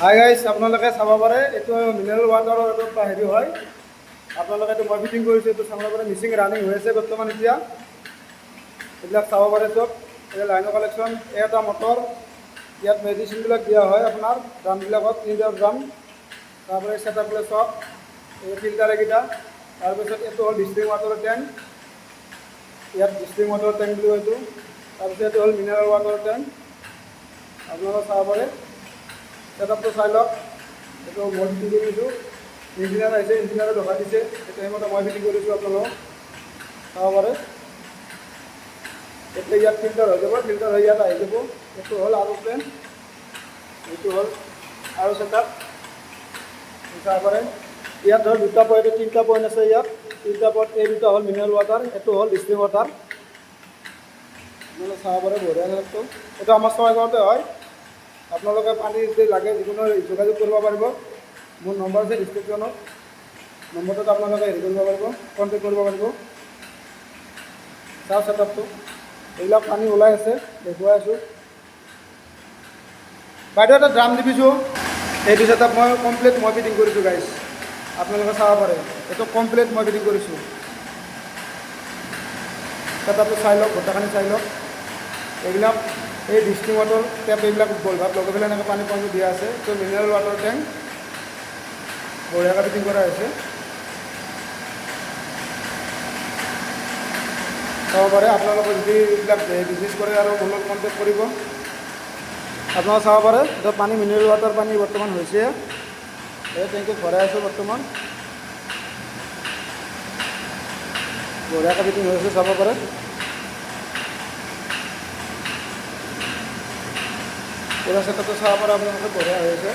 Hi guys, আপোনালোকে চাব পাৰে এইটো মিনাৰেল ৱাটাৰৰ এটা হেৰি হয়। আপোনালোকে এইটো মই ফিটিং কৰিছোঁ, এইটো চাব পাৰে মিচিং ৰানিং হৈ আছে বৰ্তমান এতিয়া। এইবিলাক চাব পাৰে চব। এই লাইনৰ কালেকশ্যন, এটা মটৰ, ইয়াত মেডিচিনবিলাক দিয়া হয় আপোনাৰ ড্ৰামবিলাকত, 3টা ড্ৰাম। তাৰপৰা ছেটআপবিলাক চব, এই ফিল্টাৰ এইকেইটা। তাৰপিছত এইটো হ'ল ডিষ্টিং ৱাটাৰৰ টেংক, ইয়াত ডিষ্টিং ৱাটাৰৰ টেংক বুলি এইটো। তাৰপিছত এইটো হ'ল মিনাৰেল ৱাটাৰৰ টেংক, আপোনালোকে চাব পাৰে। ছেটআপটো চাই লওক। এইটো মই ফিটিং কৰিছোঁ, ইঞ্জিনিয়াৰ আহিছে, ইঞ্জিনিয়াৰে দেখা দিছে, সেইটো টাইমতে মই ফিটিং কৰিছোঁ। আপোনালোকক চাব পাৰে। এতিয়া ইয়াত ফিল্টাৰ হৈ যাব, ফিল্টাৰ হৈ ইয়াত আহি যাব। এইটো হ'ল আৰু প্লেন, এইটো হ'ল আৰু ছেটআপ, চাব পাৰে। ইয়াত ধৰ 2টা পইণ্ট, 3টা পইণ্ট আছে ইয়াত। 3টা পইণ্ট, এই 2টা হ'ল মিনাৰেল ৱাটাৰ, এইটো হ'ল ডিষ্টিং ৱাটাৰ। আপোনালোকে চাব পাৰে, বঢ়িয়া ছেটআপটো। এইটো আমাৰ ছয়গাঁৱতে হয়। আপোনালোকে পানী যদি লাগে যিকোনো যোগাযোগ কৰিব পাৰিব। মোৰ নম্বৰ আছে ডিছক্ৰিপশ্যনত, নম্বৰটোত আপোনালোকে হেৰি কৰিব পাৰিব, কণ্টেক্ট কৰিব পাৰিব। চাওক ছেটআপটো, এইবিলাক পানী ওলাই আছে, দেখুৱাই আছোঁ। বাইদেউ এটা ড্ৰাম দিবিছোঁ। এইটো ছেটআপ মই কমপ্লিট মই ফিটিং কৰিছোঁ গাইজ, আপোনালোকে চাব পাৰে। এইটো কমপ্লিট মই ফিটিং কৰিছোঁ। ছেটআপটো চাই লওক, গোটেইখিনি চাই লওক। এইবিলাক এই ডিষ্টিং ৱাটাৰ টেপ, এইবিলাক বলভাত লগাই পেলাই এনেকৈ পানী পানী দিয়া আছে। এইটো মিনাৰেল ৱাটাৰ টেংক, বঢ়িয়াকৈ ফিটিং কৰা হৈছে। চাব পাৰে। আপোনালোকে যদি এইবিলাক বিজনেছ কৰে আৰু মোৰ লগত কণ্টেক্ট কৰিব। আপোনালোকে চাব পাৰে, এতিয়া পানী মিনাৰেল ৱাটাৰ পানী বৰ্তমান হৈছে। এই টেংকিত ভৰাই আছোঁ বৰ্তমান, বঢ়িয়াকৈ ফিটিং হৈছে, চাব পাৰে। পুৰা ছেটআপটো চাব পাৰে আপোনালোকে, বঢ়িয়া হৈ আছে।